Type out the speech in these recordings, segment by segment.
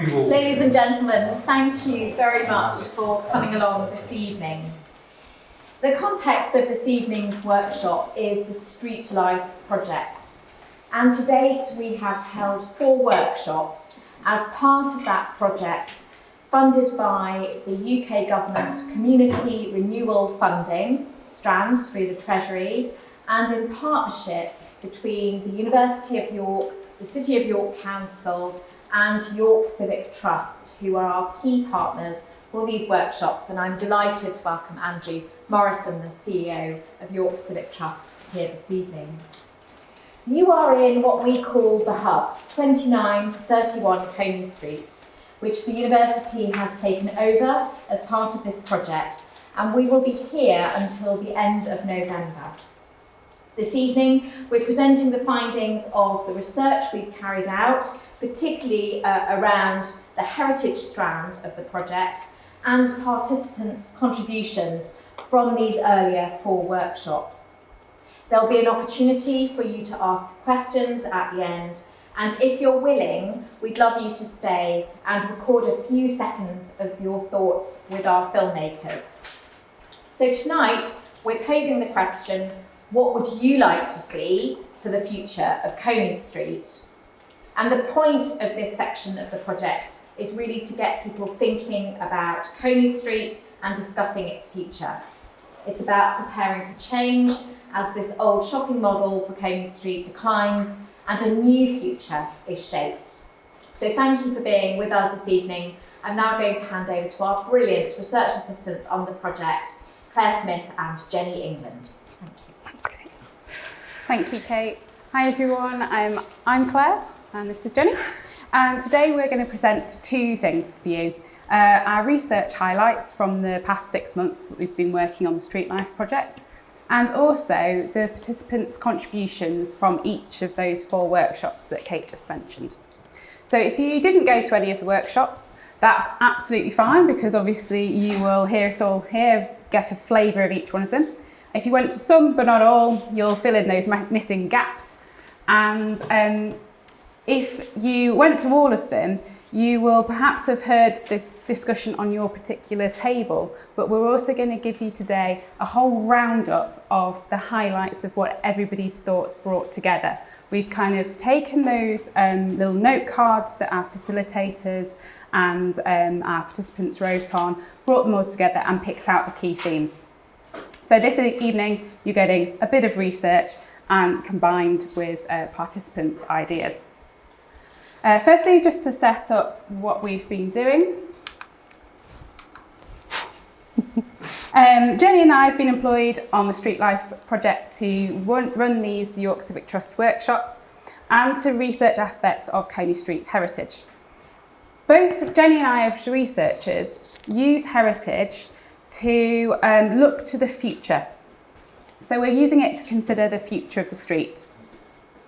you all. Ladies and gentlemen, thank you very much for coming along this evening. The context of this evening's workshop is the StreetLife project. And to date, we have held 4 workshops as part of that project, funded by the UK Government Community Renewal Funding strand through the Treasury, and in partnership between the University of York, the City of York Council, and York Civic Trust, who are our key partners for these workshops. And I'm delighted to welcome Andrew Morrison, the CEO of York Civic Trust, here this evening. You are in what we call the Hub, 29 to 31 Coney Street, which the university has taken over as part of this project, and we will be here until the end of November. This evening, we're presenting the findings of the research we've carried out, particularly around the heritage strand of the project and participants' contributions from these earlier 4 workshops. There'll be an opportunity for you to ask questions at the end, and if you're willing, we'd love you to stay and record a few seconds of your thoughts with our filmmakers. So tonight, we're posing the question, what would you like to see for the future of Coney Street? And the point of this section of the project is really to get people thinking about Coney Street and discussing its future. It's about preparing for change as this old shopping model for Coney Street declines and a new future is shaped. So thank you for being with us this evening. I'm now going to hand over to our brilliant research assistants on the project, Claire Smith and Jenny England. Thank you. Thank you, Kate. Hi everyone, I'm Claire and this is Jenny. And today we're going to present 2 things for you. Our research highlights from the past 6 months that we've been working on the StreetLife project, and also the participants' contributions from each of those 4 workshops that Kate just mentioned. So if you didn't go to any of the workshops, that's absolutely fine, because obviously you will hear it all here, get a flavour of each one of them. If you went to some but not all, you'll fill in those missing gaps. And if you went to all of them, you will perhaps have heard the discussion on your particular table, but we're also going to give you today a whole roundup of the highlights of what everybody's thoughts brought together. We've kind of taken those little note cards that our facilitators and our participants wrote on, brought them all together and picked out the key themes. So this evening, you're getting a bit of research and combined with participants' ideas. Firstly, just to set up what we've been doing. Jenny and I have been employed on the StreetLife project to run these York Civic Trust workshops and to research aspects of Coney Street's heritage. Both Jenny and I, as researchers, use heritage to look to the future. So we're using it to consider the future of the street.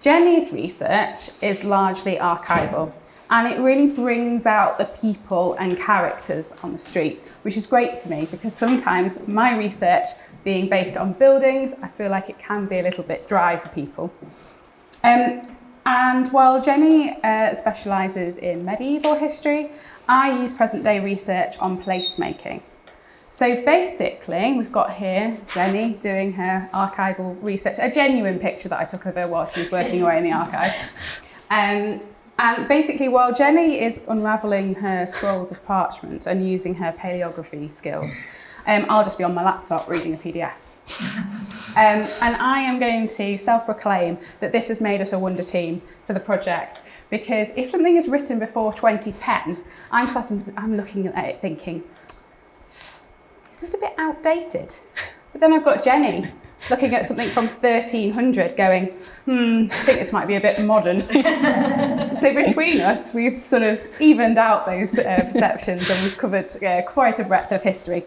Jenny's research is largely archival, and it really brings out the people and characters on the street, which is great for me because sometimes my research being based on buildings, I feel like it can be a little bit dry for people. And while Jenny specialises in medieval history, I use present day research on placemaking. So basically, we've got here Jenny doing her archival research, a genuine picture that I took of her while she was working away in the archive. And basically, while Jenny is unravelling her scrolls of parchment and using her paleography skills, I'll just be on my laptop reading a PDF. And I am going to self-proclaim that this has made us a wonder team for the project, because if something is written before 2010, I'm looking at it thinking, is this a bit outdated? But then I've got Jenny looking at something from 1300 going, I think this might be a bit modern. So between us, we've sort of evened out those perceptions, and we've covered quite a breadth of history.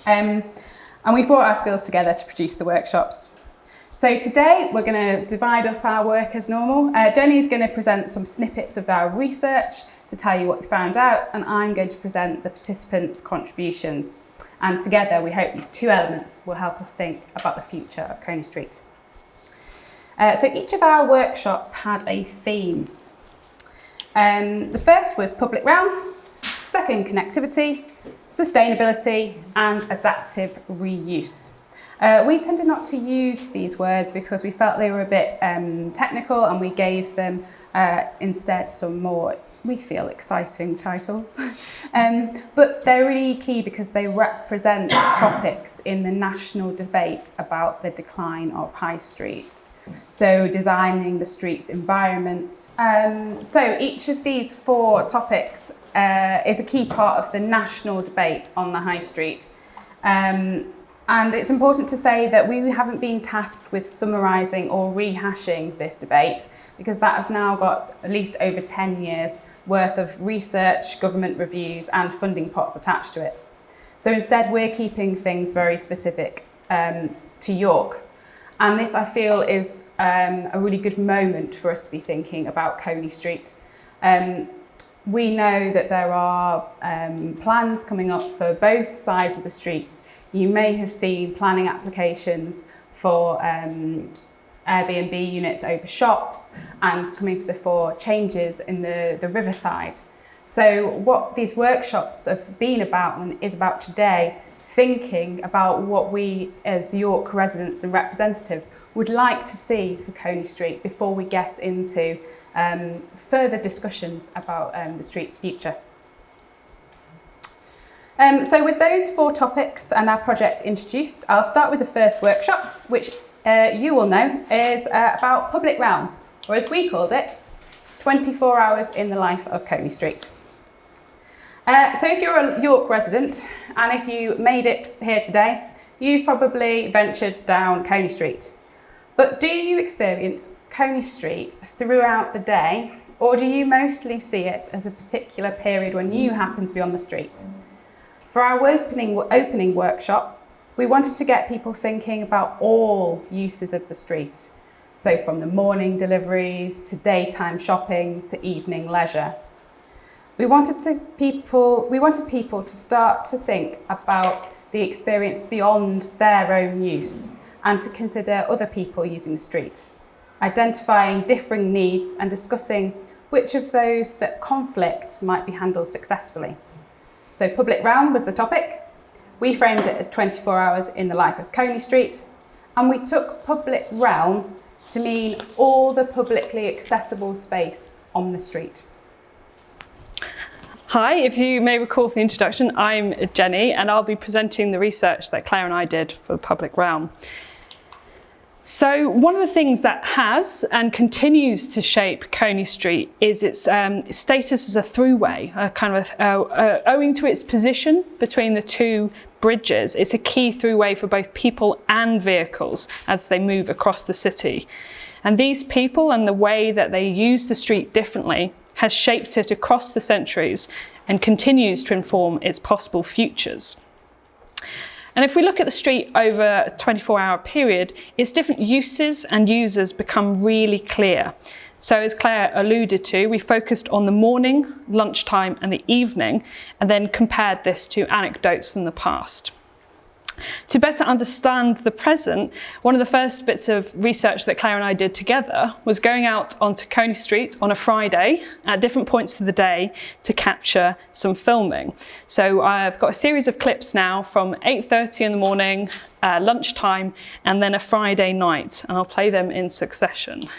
And we've brought our skills together to produce the workshops. So today we're going to divide up our work as normal. Jenny's going to present some snippets of our research to tell you what we found out, and I'm going to present the participants' contributions. And together we hope these 2 elements will help us think about the future of Coney Street. So each of our workshops had a theme. The first was public realm, second connectivity, sustainability and adaptive reuse. We tended not to use these words because we felt they were a bit technical, and we gave them instead some more, we feel, exciting titles. But they're really key because they represent topics in the national debate about the decline of high streets. So designing the street's environment. So each of these 4 topics is a key part of the national debate on the high street. And it's important to say that we haven't been tasked with summarising or rehashing this debate, because that has now got at least over 10 years worth of research, government reviews and funding pots attached to it. So instead we're keeping things very specific to York. And this, I feel, is a really good moment for us to be thinking about Coney Street. We know that there are plans coming up for both sides of the streets. You may have seen planning applications for Airbnb units over shops, and coming to the fore changes in the riverside. So what these workshops have been about and is about today, thinking about what we as York residents and representatives would like to see for Coney Street before we get into further discussions about the street's future. So with those 4 topics and our project introduced, I'll start with the first workshop, which you will know is about public realm, or as we called it, 24 hours in the life of Coney Street. So if you're a York resident, and if you made it here today, you've probably ventured down Coney Street. But do you experience Coney Street throughout the day, or do you mostly see it as a particular period when you happen to be on the street? For our opening workshop, we wanted to get people thinking about all uses of the street. So from the morning deliveries to daytime shopping to evening leisure. We wanted people to start to think about the experience beyond their own use, and to consider other people using the street, identifying differing needs and discussing which of those that conflict might be handled successfully. So public realm was the topic. We framed it as 24 hours in the life of Coney Street, and we took public realm to mean all the publicly accessible space on the street. Hi, if you may recall from the introduction, I'm Jenny, and I'll be presenting the research that Claire and I did for the public realm. So one of the things that has and continues to shape Coney Street is its status as a throughway, owing to its position between the 2 bridges. It's a key throughway for both people and vehicles as they move across the city. And these people and the way that they use the street differently has shaped it across the centuries and continues to inform its possible futures. And if we look at the street over a 24-hour period, its different uses and users become really clear. So as Claire alluded to, we focused on the morning, lunchtime and the evening, and then compared this to anecdotes from the past. To better understand the present, one of the first bits of research that Claire and I did together was going out onto Coney Street on a Friday at different points of the day to capture some filming. So I've got a series of clips now from 8:30 in the morning, lunchtime, and then a Friday night, and I'll play them in succession.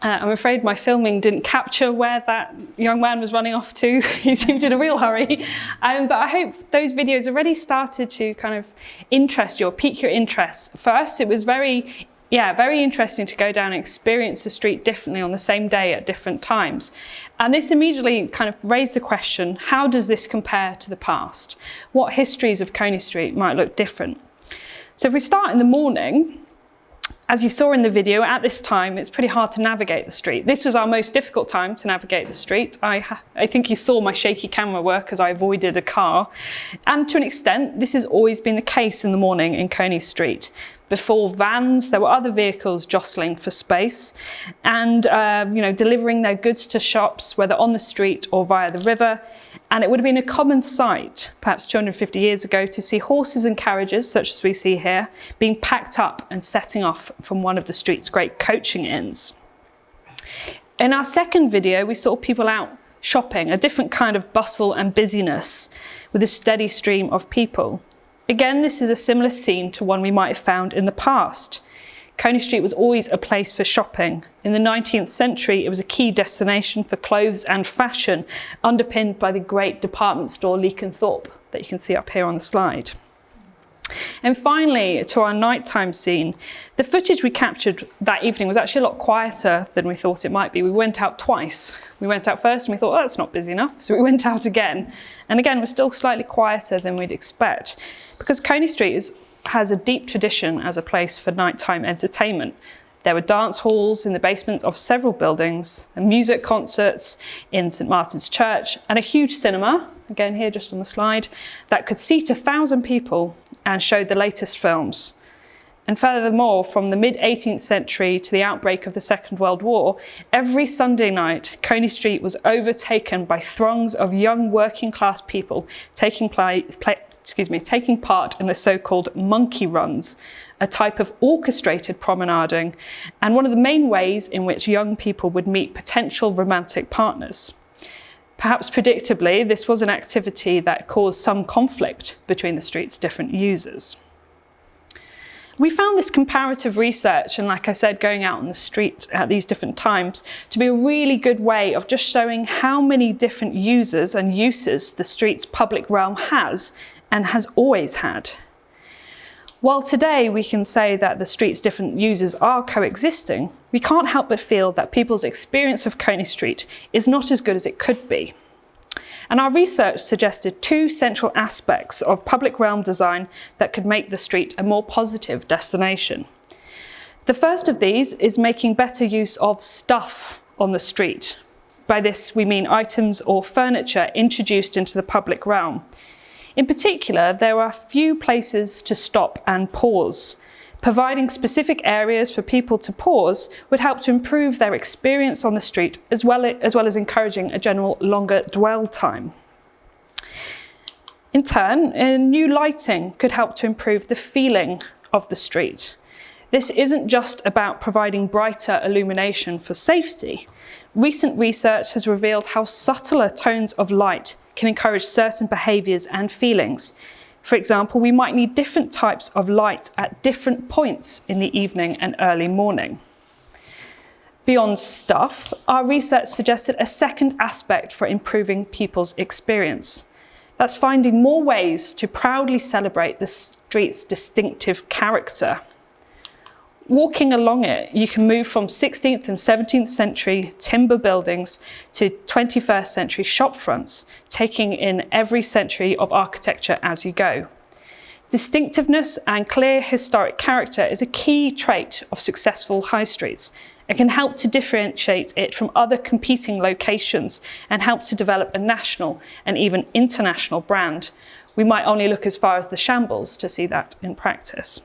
I'm afraid my filming didn't capture where that young man was running off to. He seemed in a real hurry. But I hope those videos already started to kind of interest you or pique your interest. For us, it was very interesting to go down and experience the street differently on the same day at different times. And this immediately kind of raised the question, how does this compare to the past? What histories of Coney Street might look different? So if we start in the morning, as you saw in the video, at this time, it's pretty hard to navigate the street. This was our most difficult time to navigate the street. I think you saw my shaky camera work as I avoided a car. And to an extent, this has always been the case in the morning in Coney Street. Before vans, there were other vehicles jostling for space and delivering their goods to shops, whether on the street or via the river. And it would have been a common sight, perhaps 250 years ago, to see horses and carriages, such as we see here, being packed up and setting off from one of the street's great coaching inns. In our second video, we saw people out shopping, a different kind of bustle and busyness, with a steady stream of people. Again, this is a similar scene to one we might have found in the past. Coney Street was always a place for shopping. In the 19th century, it was a key destination for clothes and fashion, underpinned by the great department store Leek and Thorpe that you can see up here on the slide. And finally, to our nighttime scene, the footage we captured that evening was actually a lot quieter than we thought it might be. We went out twice. We went out first and we thought, oh, that's not busy enough. So we went out again. And again, we're still slightly quieter than we'd expect, because Coney Street has a deep tradition as a place for nighttime entertainment. There were dance halls in the basement of several buildings, and music concerts in St Martin's Church, and a huge cinema, again here just on the slide, that could seat 1,000 people and showed the latest films. And furthermore, from the mid-18th century to the outbreak of the Second World War, every Sunday night, Coney Street was overtaken by throngs of young working class people taking part in the so-called monkey runs, a type of orchestrated promenading, and one of the main ways in which young people would meet potential romantic partners. Perhaps predictably, this was an activity that caused some conflict between the street's different users. We found this comparative research, and like I said, going out on the street at these different times, to be a really good way of just showing how many different users and uses the street's public realm has and has always had. While today we can say that the street's different users are coexisting, we can't help but feel that people's experience of Coney Street is not as good as it could be. And our research suggested two central aspects of public realm design that could make the street a more positive destination. The first of these is making better use of stuff on the street. By this we mean items or furniture introduced into the public realm. In particular, there are few places to stop and pause. Providing specific areas for people to pause would help to improve their experience on the street, as well as encouraging a general longer dwell time. In turn, new lighting could help to improve the feeling of the street. This isn't just about providing brighter illumination for safety. Recent research has revealed how subtler tones of light can encourage certain behaviours and feelings. For example, we might need different types of light at different points in the evening and early morning. Beyond stuff, our research suggested a second aspect for improving people's experience. That's finding more ways to proudly celebrate the street's distinctive character. Walking along it, you can move from 16th and 17th century timber buildings to 21st century shop fronts, taking in every century of architecture as you go. Distinctiveness and clear historic character is a key trait of successful high streets. It can help to differentiate it from other competing locations and help to develop a national and even international brand. We might only look as far as the Shambles to see that in practice.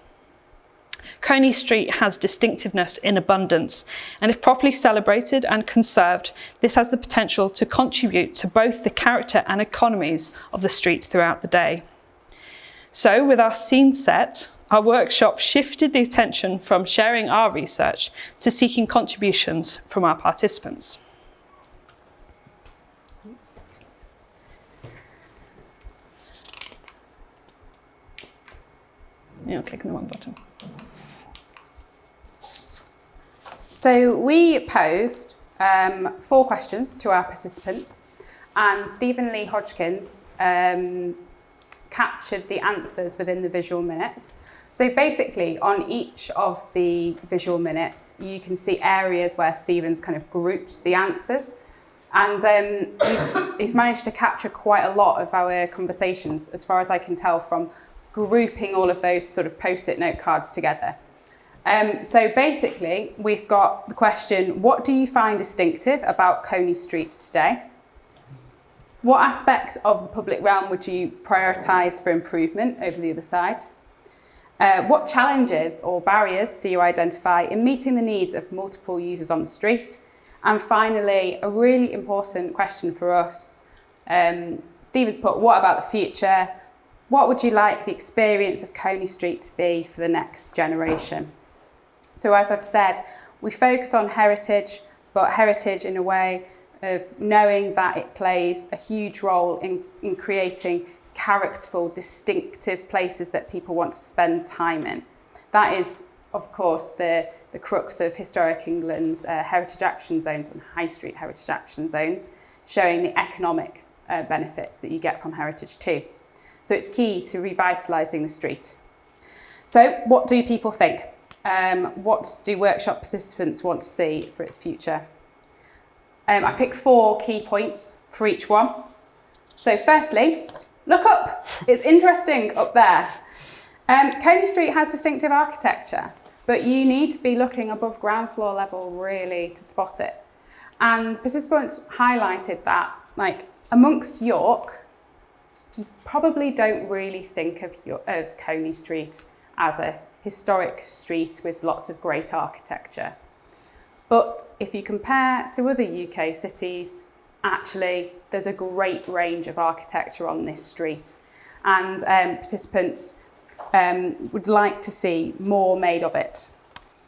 Coney Street has distinctiveness in abundance, and if properly celebrated and conserved, this has the potential to contribute to both the character and economies of the street throughout the day. So with our scene set, our workshop shifted the attention from sharing our research to seeking contributions from our participants. You're clicking the wrong button. So we posed 4 questions to our participants, and Stephen Lee Hodgkins captured the answers within the visual minutes. So basically, on each of the visual minutes, you can see areas where Stephen's kind of grouped the answers, and he's managed to capture quite a lot of our conversations, as far as I can tell, from grouping all of those sort of post-it note cards together. So basically, we've got the question, what do you find distinctive about Coney Street today? What aspects of the public realm would you prioritise for improvement over the other side? What challenges or barriers do you identify in meeting the needs of multiple users on the street? And finally, a really important question for us, Stephen's put, what about the future? What would you like the experience of Coney Street to be for the next generation? So as I've said, we focus on heritage, but heritage in a way of knowing that it plays a huge role in creating characterful, distinctive places that people want to spend time in. That is, of course, the crux of Historic England's heritage action zones and high street heritage action zones, showing the economic benefits that you get from heritage too. So it's key to revitalising the street. So what do people think? What do workshop participants want to see for its future? I've picked 4 key points for each one. So firstly, look up. It's interesting up there. Coney Street has distinctive architecture, but you need to be looking above ground floor level really to spot it. And participants highlighted that, like, amongst York, you probably don't really think of Coney Street as a historic street with lots of great architecture. But if you compare to other UK cities, actually there's a great range of architecture on this street, and participants would like to see more made of it.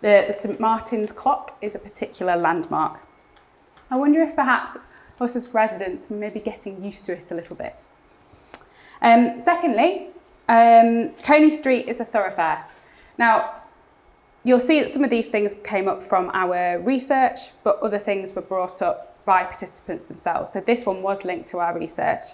The St Martin's clock is a particular landmark. I wonder if perhaps us as residents may be getting used to it a little bit. Secondly, Coney Street is a thoroughfare. Now, you'll see that some of these things came up from our research, but other things were brought up by participants themselves. So this one was linked to our research.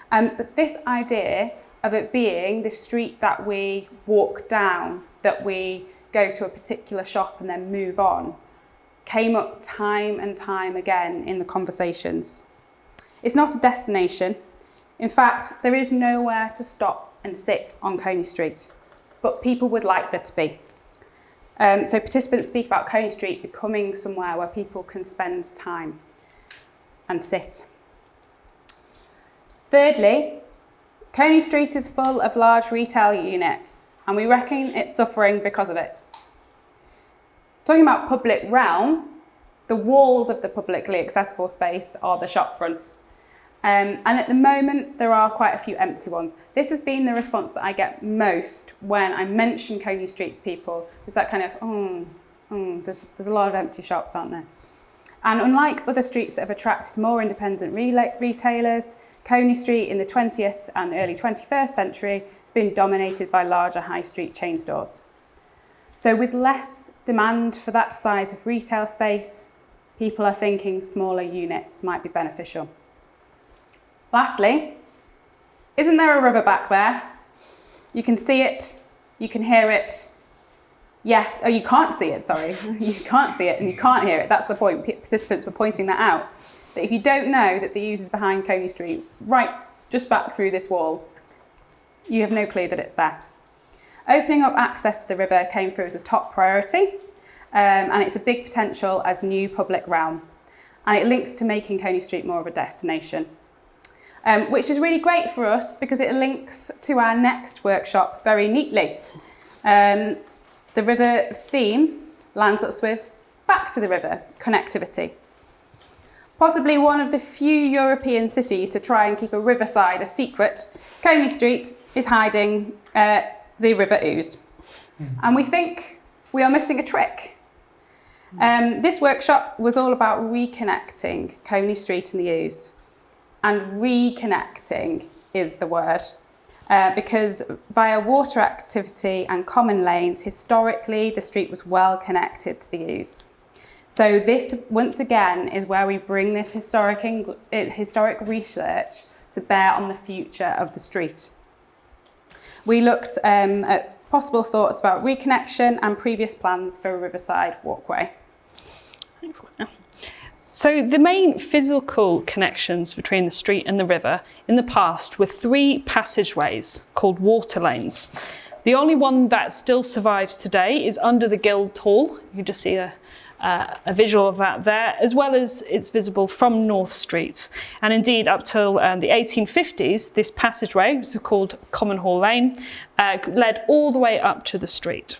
But this idea of it being the street that we walk down, that we go to a particular shop and then move on, came up time and time again in the conversations. It's not a destination. In fact, there is nowhere to stop and sit on Coney Street, but people would like there to be. So participants speak about Coney Street becoming somewhere where people can spend time and sit. Thirdly, Coney Street is full of large retail units, and we reckon it's suffering because of it. Talking about public realm, the walls of the publicly accessible space are the shop fronts. And at the moment, there are quite a few empty ones. This has been the response that I get most when I mention Coney Street to people. It's that kind of, there's a lot of empty shops, aren't there? And unlike other streets that have attracted more independent retailers, Coney Street in the 20th and early 21st century has been dominated by larger high street chain stores. So with less demand for that size of retail space, people are thinking smaller units might be beneficial. Lastly, isn't there a river back there? You can see it, you can hear it. Yes, oh, you can't see it, sorry. You can't see it and you can't hear it. That's the point. Participants were pointing that out. That if you don't know that the user's behind Coney Street, right just back through this wall, you have no clue that it's there. Opening up access to the river came through as a top priority, and it's a big potential as new public realm. And it links to making Coney Street more of a destination. Which is really great for us because it links to our next workshop very neatly. The river theme lands us with back to the river, connectivity. Possibly one of the few European cities to try and keep a riverside a secret, Coney Street is hiding the River Ouse. And we think we are missing a trick. This workshop was all about reconnecting Coney Street and the Ouse. And reconnecting is the word. Because via water activity and common lanes, historically, the street was well connected to the Ouse. So this, once again, is where we bring this historic research to bear on the future of the street. We looked at possible thoughts about reconnection and previous plans for a riverside walkway. Thanks, Claire. So the main physical connections between the street and the river in the past were 3 passageways called water lanes. The only one that still survives today is under the Guildhall. You can just see a visual of that there, as well as it's visible from North Street. And indeed, up till the 1850s, this passageway, which is called Common Hall Lane, led all the way up to the street.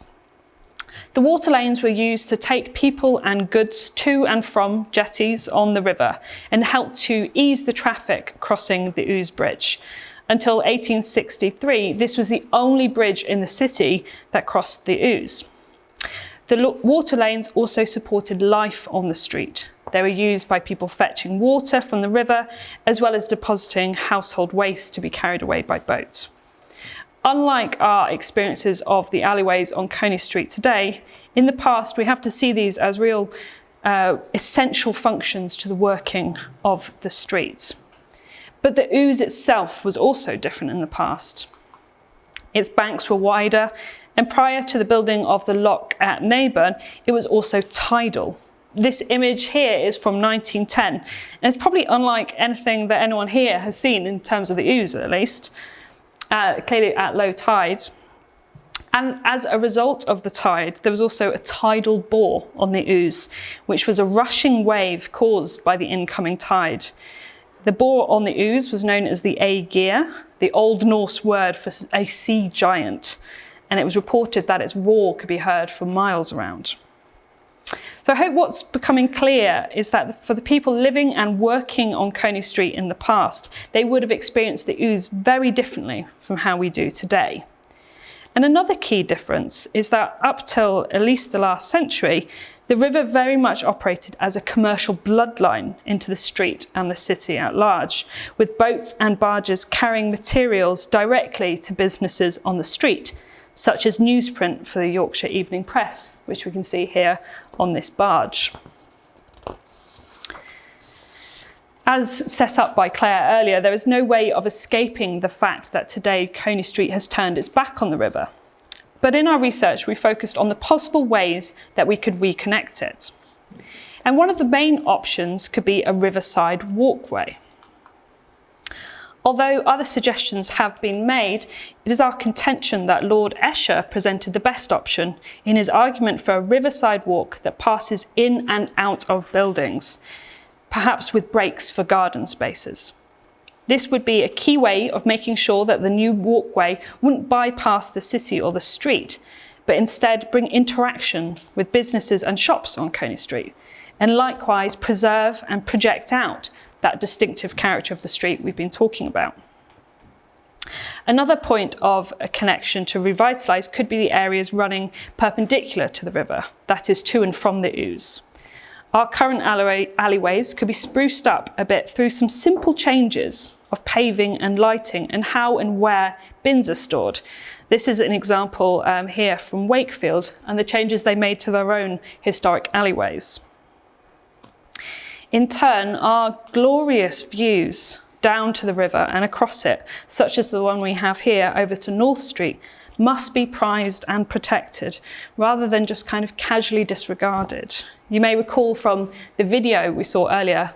The water lanes were used to take people and goods to and from jetties on the river and helped to ease the traffic crossing the Ouse Bridge. Until 1863, this was the only bridge in the city that crossed the Ouse. The water lanes also supported life on the street. They were used by people fetching water from the river, as well as depositing household waste to be carried away by boat. Unlike our experiences of the alleyways on Coney Street today, in the past we have to see these as real essential functions to the working of the street. But the Ouse itself was also different in the past. Its banks were wider, and prior to the building of the lock at Neyburn, it was also tidal. This image here is from 1910, and it's probably unlike anything that anyone here has seen in terms of the Ouse, at least, clearly at low tide. And as a result of the tide, there was also a tidal bore on the Ouse, which was a rushing wave caused by the incoming tide. The bore on the Ouse was known as the Aegir, the Old Norse word for a sea giant, and it was reported that its roar could be heard for miles around. So I hope what's becoming clear is that for the people living and working on Coney Street in the past, they would have experienced the Ouse very differently from how we do today. And another key difference is that up till at least the last century, the river very much operated as a commercial bloodline into the street and the city at large, with boats and barges carrying materials directly to businesses on the street, such as newsprint for the Yorkshire Evening Press, which we can see here on this barge. As set up by Claire earlier, there is no way of escaping the fact that today Coney Street has turned its back on the river. But in our research, we focused on the possible ways that we could reconnect it. And one of the main options could be a riverside walkway. Although other suggestions have been made, it is our contention that Lord Esher presented the best option in his argument for a riverside walk that passes in and out of buildings, perhaps with breaks for garden spaces. This would be a key way of making sure that the new walkway wouldn't bypass the city or the street, but instead bring interaction with businesses and shops on Coney Street, and likewise preserve and project out that distinctive character of the street we've been talking about. Another point of a connection to revitalise could be the areas running perpendicular to the river, that is to and from the Ouse. Our current alleyways could be spruced up a bit through some simple changes of paving and lighting and how and where bins are stored. This is an example here from Wakefield and the changes they made to their own historic alleyways. In turn, our glorious views down to the river and across it, such as the one we have here over to North Street, must be prized and protected rather than just kind of casually disregarded. You may recall from the video we saw earlier,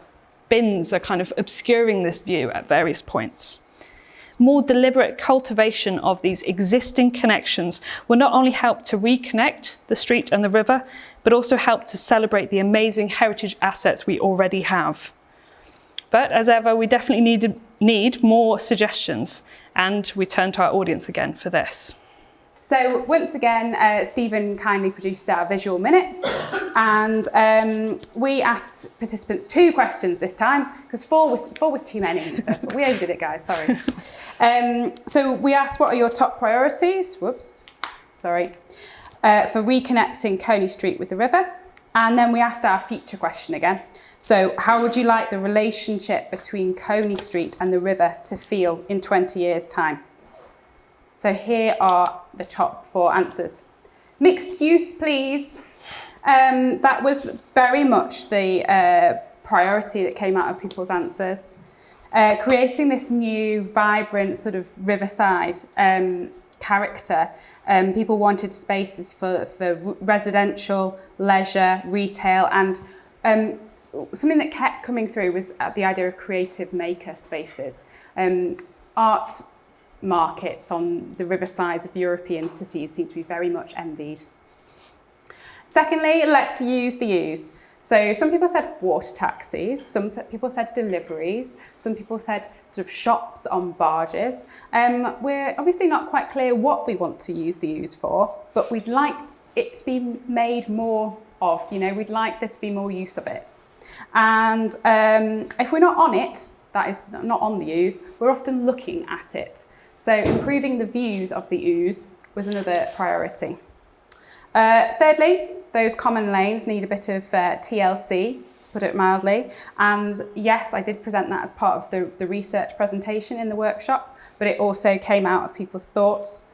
bins are kind of obscuring this view at various points. More deliberate cultivation of these existing connections will not only help to reconnect the street and the river, but also help to celebrate the amazing heritage assets we already have. But as ever, we definitely need more suggestions, and we turn to our audience again for this. So once again, Stephen kindly produced our visual minutes, and we asked participants 2 questions this time, because four was too many in the first one. We overdid it, guys, sorry. So we asked, what are your top priorities? For reconnecting Coney Street with the river? And then we asked our future question again. So how would you like the relationship between Coney Street and the river to feel in 20 years' time? So here are the top 4 answers. Mixed use, please. That was very much the priority that came out of people's answers. Creating this new, vibrant sort of riverside character. People wanted spaces for residential, leisure, retail, and something that kept coming through was the idea of creative maker spaces. Art markets on the riversides of European cities seem to be very much envied. Secondly, let's use the use. So some people said water taxis, some people said deliveries, some people said sort of shops on barges. We're obviously not quite clear what we want to use the use for, but we'd like it to be made more of, we'd like there to be more use of it. And if we're not on it, that is not on the ooze, we're often looking at it. So improving the views of the ooze was another priority. Thirdly, those common lanes need a bit of TLC, to put it mildly. And yes, I did present that as part of the research presentation in the workshop, but it also came out of people's thoughts.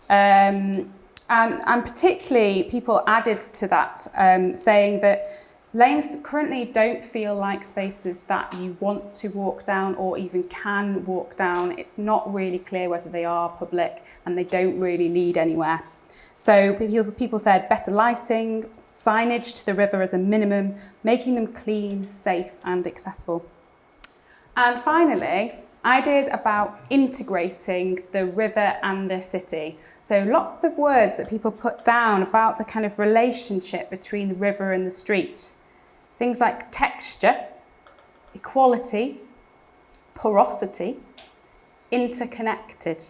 And particularly people added to that, saying that lanes currently don't feel like spaces that you want to walk down or even can walk down. It's not really clear whether they are public and they don't really lead anywhere. So people said better lighting, signage to the river as a minimum, making them clean, safe and accessible. And finally, ideas about integrating the river and the city. So lots of words that people put down about the kind of relationship between the river and the street. Things like texture, equality, porosity, interconnected.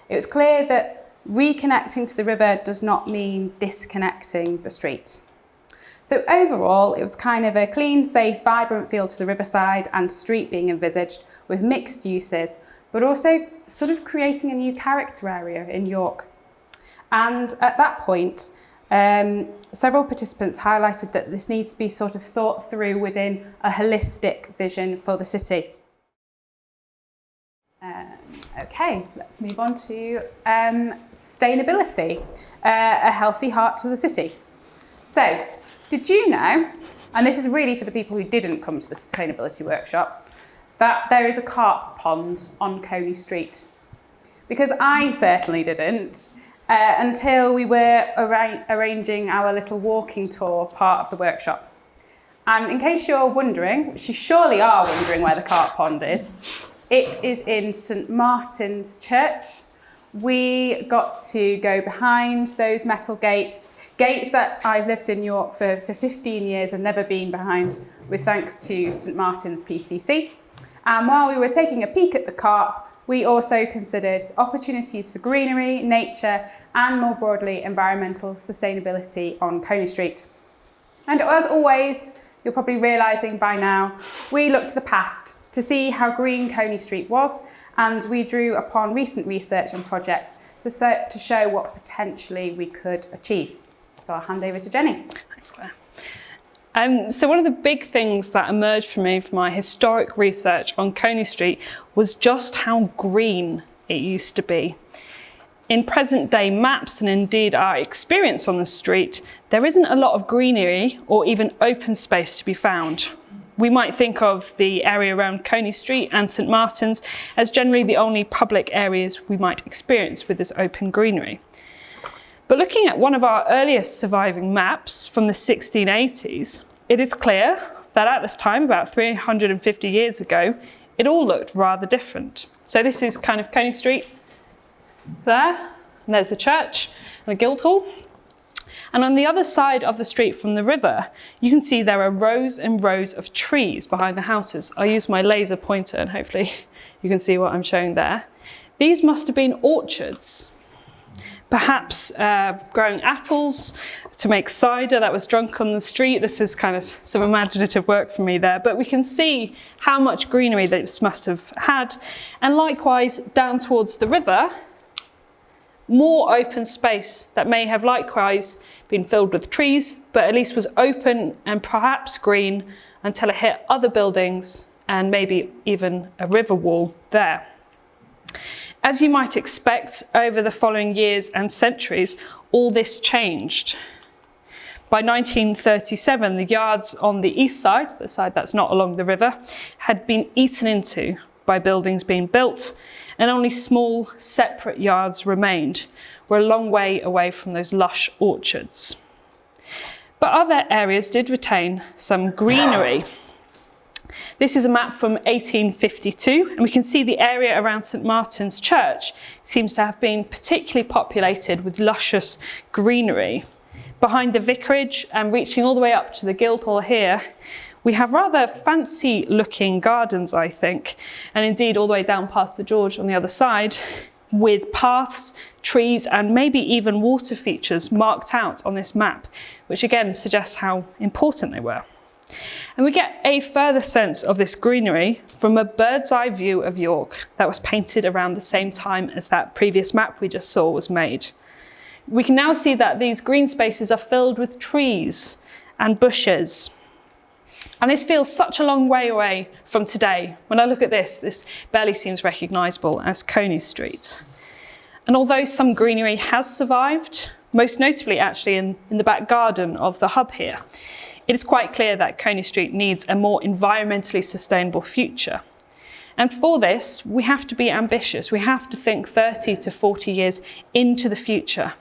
It was clear that reconnecting to the river does not mean disconnecting the street. So overall, it was kind of a clean, safe, vibrant feel to the riverside and street being envisaged with mixed uses, but also sort of creating a new character area in York. And at that point, several participants highlighted that this needs to be sort of thought through within a holistic vision for the city. Okay, let's move on to sustainability, a healthy heart to the city. So, did you know, and this is really for the people who didn't come to the sustainability workshop, that there is a carp pond on Coney Street? Because I certainly didn't. Until we were arranging our little walking tour part of the workshop. And in case you're wondering, which you surely are wondering where the carp pond is, it is in St Martin's Church. We got to go behind those metal gates that I've lived in York for 15 years and never been behind, with thanks to St Martin's PCC. And while we were taking a peek at the carp, we also considered opportunities for greenery, nature, and more broadly, environmental sustainability on Coney Street. And as always, you're probably realising by now, we looked to the past to see how green Coney Street was, and we drew upon recent research and projects to show what potentially we could achieve. So I'll hand over to Jenny. Thanks, Claire. So one of the big things that emerged for me from my historic research on Coney Street was just how green it used to be. In present day maps and indeed our experience on the street, there isn't a lot of greenery or even open space to be found. We might think of the area around Coney Street and St Martin's as generally the only public areas we might experience with this open greenery. But looking at one of our earliest surviving maps from the 1680s, it is clear that at this time, about 350 years ago, it all looked rather different. So this is kind of Coney Street there, and there's the church and the Guildhall. And on the other side of the street from the river, you can see there are rows and rows of trees behind the houses. I'll use my laser pointer and hopefully you can see what I'm showing there. These must have been orchards. Perhaps growing apples to make cider that was drunk on the street. This is kind of some imaginative work for me there, but we can see how much greenery this must have had. And likewise, down towards the river, more open space that may have likewise been filled with trees, but at least was open and perhaps green until it hit other buildings and maybe even a river wall there. As you might expect, over the following years and centuries, all this changed. By 1937, the yards on the east side, the side that's not along the river, had been eaten into by buildings being built, and only small separate yards remained. We're a long way away from those lush orchards. But other areas did retain some greenery. This is a map from 1852, and we can see the area around St Martin's Church seems to have been particularly populated with luscious greenery. Behind the vicarage and reaching all the way up to the Guildhall here, we have rather fancy looking gardens, I think, and indeed all the way down past the George on the other side, with paths, trees, and maybe even water features marked out on this map, which again suggests how important they were. And we get a further sense of this greenery from a bird's eye view of York that was painted around the same time as that previous map we just saw was made. We can now see that these green spaces are filled with trees and bushes. And this feels such a long way away from today. When I look at this barely seems recognisable as Coney Street. And although some greenery has survived, most notably actually in the back garden of the hub here, it is quite clear that Coney Street needs a more environmentally sustainable future. And for this, we have to be ambitious. We have to think 30 to 40 years into the future.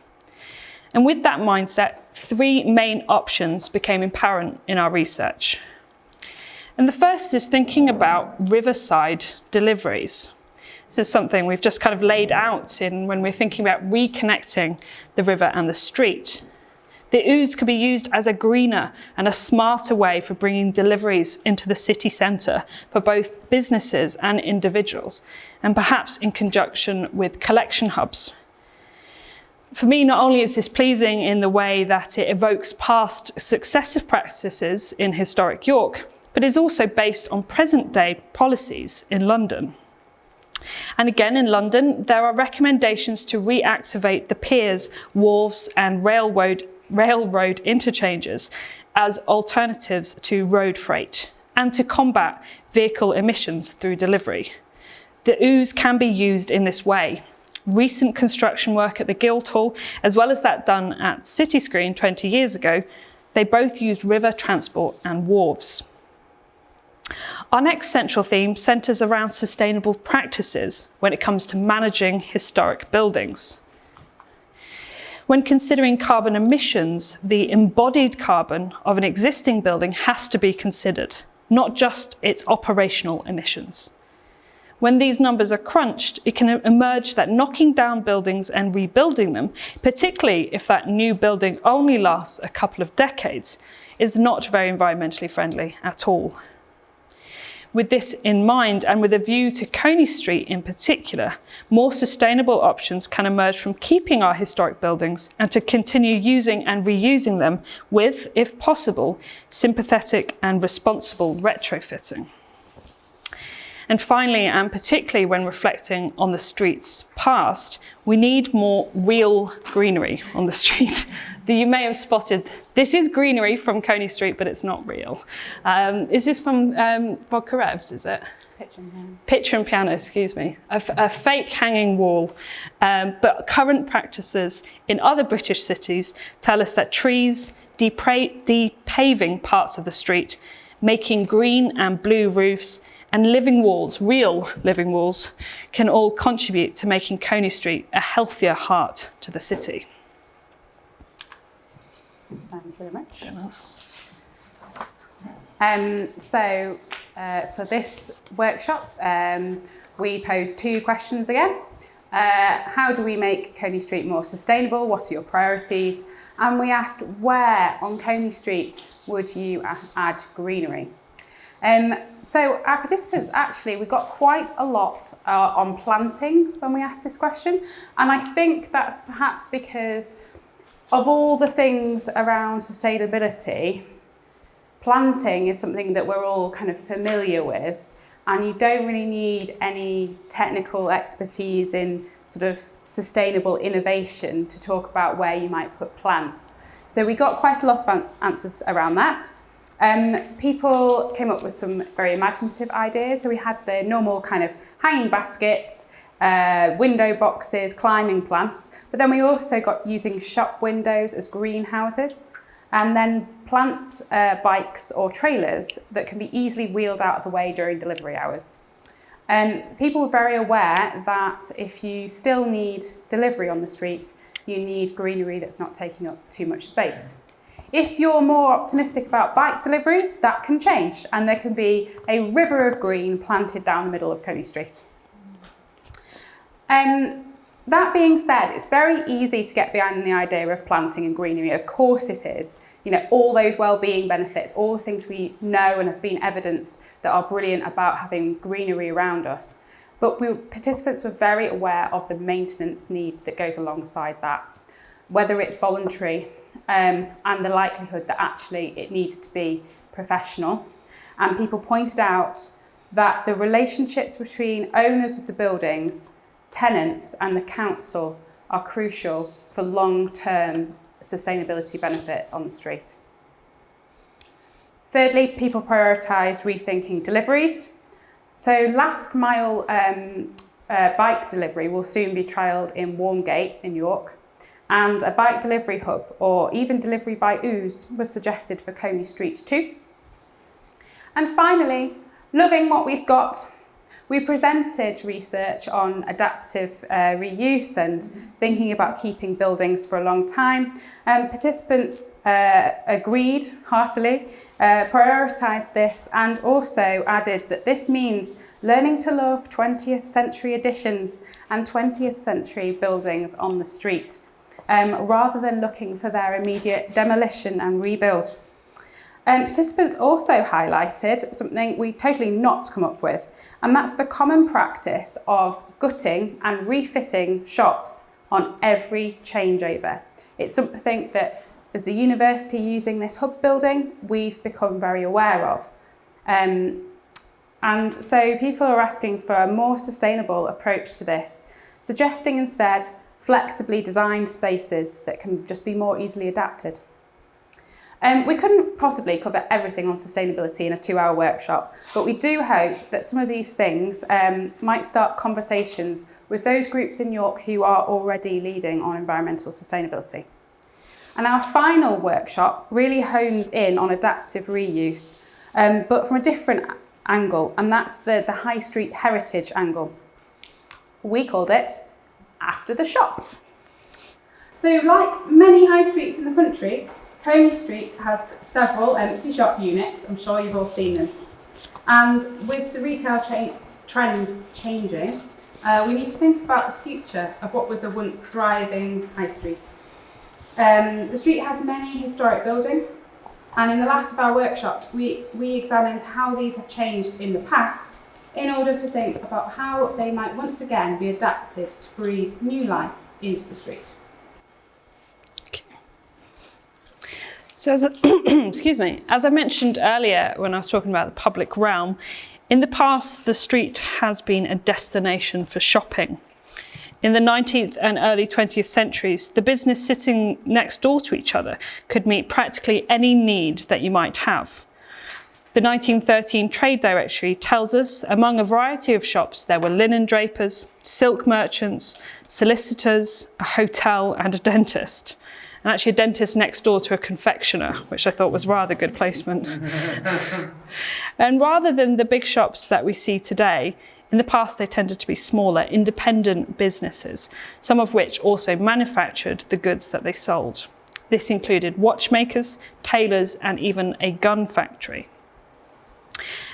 And with that mindset, three main options became apparent in our research. And the first is thinking about riverside deliveries. This is something we've just kind of laid out when we're thinking about reconnecting the river and the street. The ooze could be used as a greener and a smarter way for bringing deliveries into the city centre for both businesses and individuals, and perhaps in conjunction with collection hubs. For me, not only is this pleasing in the way that it evokes past successive practices in historic York, but is also based on present-day policies in London. And again, in London, there are recommendations to reactivate the piers, wharves, and railroad interchanges as alternatives to road freight, and to combat vehicle emissions through delivery. The ooze can be used in this way. Recent construction work at the Guildhall, as well as that done at City Screen 20 years ago, they both used river transport and wharves. Our next central theme centres around sustainable practices when it comes to managing historic buildings. When considering carbon emissions, the embodied carbon of an existing building has to be considered, not just its operational emissions. When these numbers are crunched, it can emerge that knocking down buildings and rebuilding them, particularly if that new building only lasts a couple of decades, is not very environmentally friendly at all. With this in mind, and with a view to Coney Street in particular, more sustainable options can emerge from keeping our historic buildings and to continue using and reusing them with, if possible, sympathetic and responsible retrofitting. And finally, and particularly when reflecting on the street's past, we need more real greenery on the street. You may have spotted, this is greenery from Coney Street, but it's not real. Is this from Vodka Revs, is it? Picture and piano. Picture and piano, excuse me. A fake hanging wall. But current practices in other British cities tell us that trees depaving parts of the street, making green and blue roofs, and living walls, real living walls, can all contribute to making Coney Street a healthier heart to the city. Thanks very much. For this workshop, we posed two questions again. How do we make Coney Street more sustainable? What are your priorities? And we asked, where on Coney Street would you add greenery? So our participants actually, we got quite a lot on planting when we asked this question. And I think that's perhaps because of all the things around sustainability, planting is something that we're all kind of familiar with, and you don't really need any technical expertise in sort of sustainable innovation to talk about where you might put plants. So we got quite a lot of answers around that. People came up with some very imaginative ideas. So we had the normal kind of hanging baskets, window boxes, climbing plants, but then we also got using shop windows as greenhouses, and then plant bikes or trailers that can be easily wheeled out of the way during delivery hours. And people were very aware that if you still need delivery on the street, you need greenery that's not taking up too much space. If you're more optimistic about bike deliveries, that can change, and there can be a river of green planted down the middle of Coney Street. That being said, it's very easy to get behind the idea of planting and greenery. Of course it is. You know, all those well-being benefits, all the things we know and have been evidenced that are brilliant about having greenery around us. But participants were very aware of the maintenance need that goes alongside that, whether it's voluntary and the likelihood that actually it needs to be professional. And people pointed out that the relationships between owners of the buildings, tenants and the council are crucial for long-term sustainability benefits on the street. Thirdly, people prioritised rethinking deliveries. So last mile bike delivery will soon be trialled in Warmgate in York, and a bike delivery hub or even delivery by Ooze was suggested for Coney Street too. And finally, loving what we've got, we presented research on adaptive reuse and thinking about keeping buildings for a long time. Participants agreed heartily, prioritised this, and also added that this means learning to love 20th century additions and 20th century buildings on the street, rather than looking for their immediate demolition and rebuild. Participants also highlighted something we totally not come up with, and that's the common practice of gutting and refitting shops on every changeover. It's something that, as the university using this hub building, we've become very aware of. And so people are asking for a more sustainable approach to this, suggesting instead flexibly designed spaces that can just be more easily adapted. We couldn't possibly cover everything on sustainability in a 2-hour workshop, but we do hope that some of these things might start conversations with those groups in York who are already leading on environmental sustainability. And our final workshop really hones in on adaptive reuse, but from a different angle, and that's the high street heritage angle. We called it After the Shop. So like many high streets in the country, Coney Street has several empty shop units. I'm sure you've all seen them. And with the retail trends changing, we need to think about the future of what was a once thriving high street. The street has many historic buildings, and in the last of our workshop, we examined how these have changed in the past in order to think about how they might once again be adapted to breathe new life into the street. So excuse me, as I mentioned earlier when I was talking about the public realm, in the past the street has been a destination for shopping. In the 19th and early 20th centuries, the business sitting next door to each other could meet practically any need that you might have. The 1913 Trade Directory tells us among a variety of shops there were linen drapers, silk merchants, solicitors, a hotel and a dentist. And actually a dentist next door to a confectioner, which I thought was rather good placement. And rather than the big shops that we see today, in the past they tended to be smaller, independent businesses, some of which also manufactured the goods that they sold. This included watchmakers, tailors, and even a gun factory.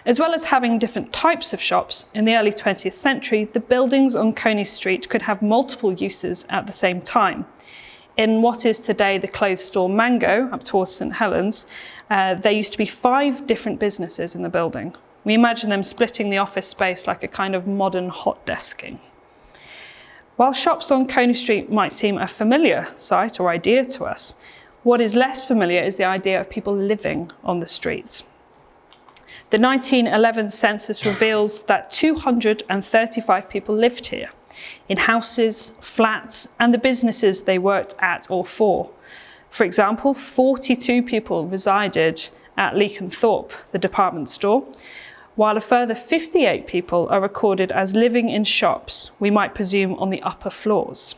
As well as having different types of shops, in the early 20th century, the buildings on Coney Street could have multiple uses at the same time. In what is today the clothes store Mango, up towards St Helens, there used to be 5 different businesses in the building. We imagine them splitting the office space like a kind of modern hot desking. While shops on Coney Street might seem a familiar sight or idea to us, what is less familiar is the idea of people living on the streets. The 1911 census reveals that 235 people lived here, in houses, flats, and the businesses they worked at or for. For example, 42 people resided at Leconthorpe, the department store, while a further 58 people are recorded as living in shops, we might presume on the upper floors.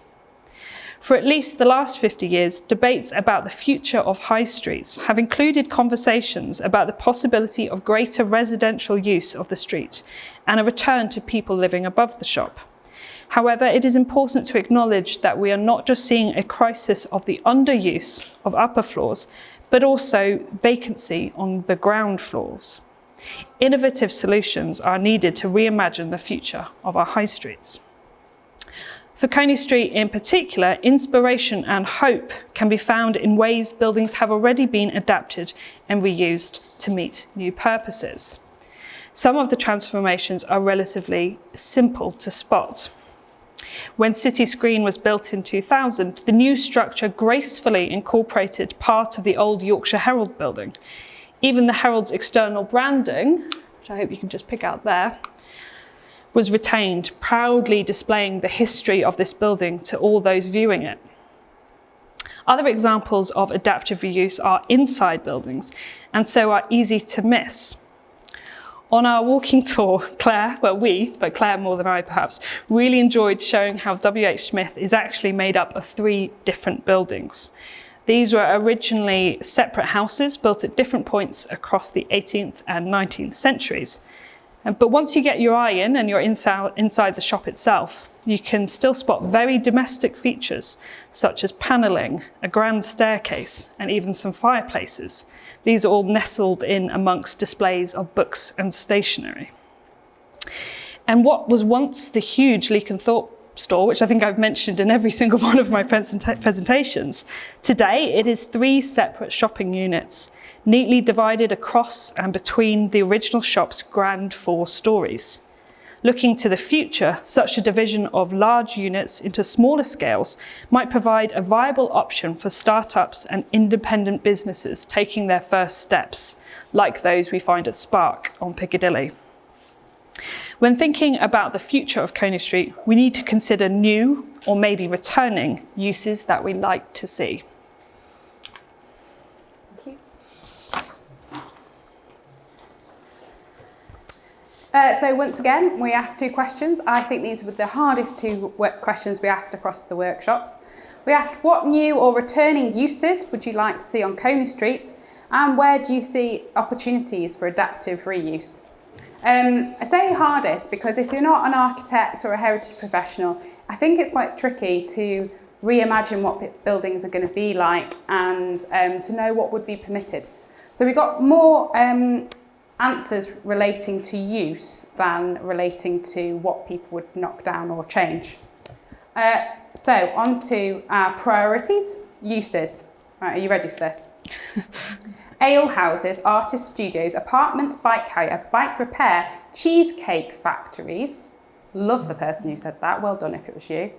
For at least the last 50 years, debates about the future of high streets have included conversations about the possibility of greater residential use of the street and a return to people living above the shop. However, it is important to acknowledge that we are not just seeing a crisis of the underuse of upper floors, but also vacancy on the ground floors. Innovative solutions are needed to reimagine the future of our high streets. For Coney Street in particular, inspiration and hope can be found in ways buildings have already been adapted and reused to meet new purposes. Some of the transformations are relatively simple to spot. When City Screen was built in 2000, the new structure gracefully incorporated part of the old Yorkshire Herald building. Even the Herald's external branding, which I hope you can just pick out there, was retained, proudly displaying the history of this building to all those viewing it. Other examples of adaptive reuse are inside buildings, and so are easy to miss. On our walking tour, Claire, but Claire more than I perhaps, really enjoyed showing how W.H. Smith is actually made up of 3 different buildings. These were originally separate houses built at different points across the 18th and 19th centuries. But once you get your eye in and you're inside the shop itself, you can still spot very domestic features such as panelling, a grand staircase, and even some fireplaces. These are all nestled in amongst displays of books and stationery. And what was once the huge Leconthorpe store, which I think I've mentioned in every single one of my presentations, today it is 3 separate shopping units, neatly divided across and between the original shop's grand 4 stories. Looking to the future, such a division of large units into smaller scales might provide a viable option for startups and independent businesses taking their first steps, like those we find at Spark on Piccadilly. When thinking about the future of Coney Street, we need to consider new, or maybe returning, uses that we like to see. So once again, we asked 2 questions. I think these were the hardest 2 questions we asked across the workshops. We asked, what new or returning uses would you like to see on Coney Street, and where do you see opportunities for adaptive reuse? I say hardest because if you're not an architect or a heritage professional, I think it's quite tricky to reimagine what buildings are going to be like and to know what would be permitted. So we got more answers relating to use than relating to what people would knock down or change. So on to our priorities, uses. Right, are you ready for this? Ale houses, artist studios, apartments, bike hire, bike repair, cheesecake factories. Love the person who said that. Well done if it was you.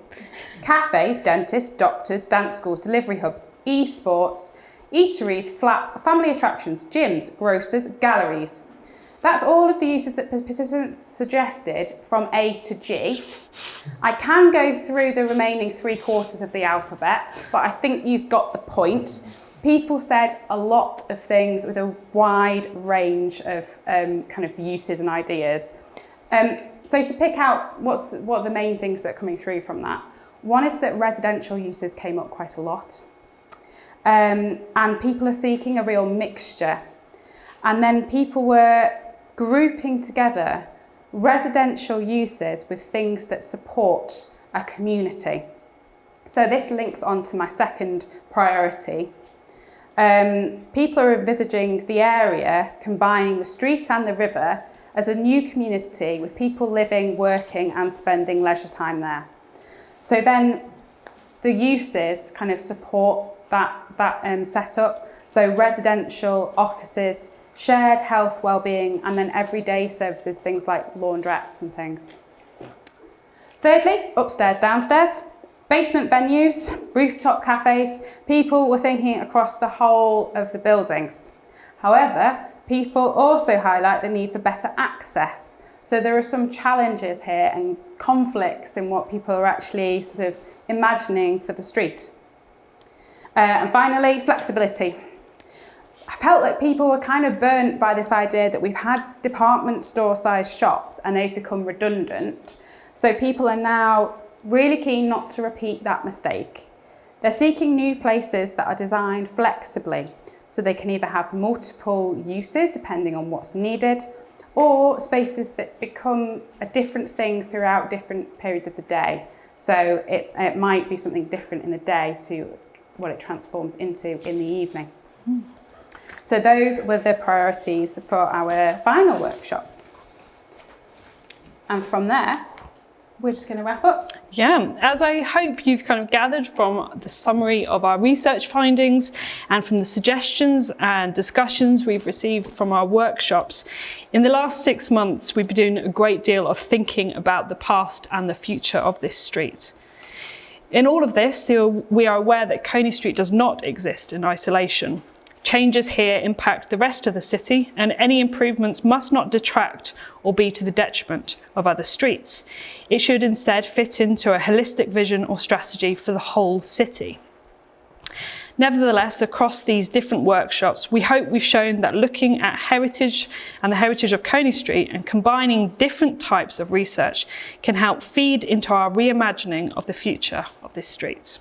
Cafes, dentists, doctors, dance schools, delivery hubs, esports, eateries, flats, family attractions, gyms, grocers, galleries. That's all of the uses that participants suggested from A to G. I can go through the remaining 3/4 of the alphabet, but I think you've got the point. People said a lot of things with a wide range of kind of uses and ideas. So to pick out what are the main things that are coming through from that. One is that residential uses came up quite a lot. And people are seeking a real mixture. And then people were grouping together residential uses with things that support a community. So this links on to my second priority. People are envisaging the area combining the street and the river as a new community with people living, working and spending leisure time there. So then the uses kind of support that setup. So residential, offices, shared health, wellbeing, and then everyday services, things like laundrettes and things. Thirdly, upstairs, downstairs, basement venues, rooftop cafes. People were thinking across the whole of the buildings. However, people also highlight the need for better access. So there are some challenges here and conflicts in what people are actually sort of imagining for the street. And finally, flexibility. I felt like people were kind of burnt by this idea that we've had department store sized shops and they've become redundant. So people are now really keen not to repeat that mistake. They're seeking new places that are designed flexibly, so they can either have multiple uses depending on what's needed, or spaces that become a different thing throughout different periods of the day. So it might be something different in the day to what it transforms into in the evening. So those were the priorities for our final workshop. And from there, we're just going to wrap up. Yeah, as I hope you've kind of gathered from the summary of our research findings and from the suggestions and discussions we've received from our workshops, in the last 6 months, we've been doing a great deal of thinking about the past and the future of this street. In all of this, we are aware that Coney Street does not exist in isolation. Changes here impact the rest of the city, and any improvements must not detract or be to the detriment of other streets. It should instead fit into a holistic vision or strategy for the whole city. Nevertheless, across these different workshops, we hope we've shown that looking at heritage and the heritage of Coney Street and combining different types of research can help feed into our reimagining of the future of this street.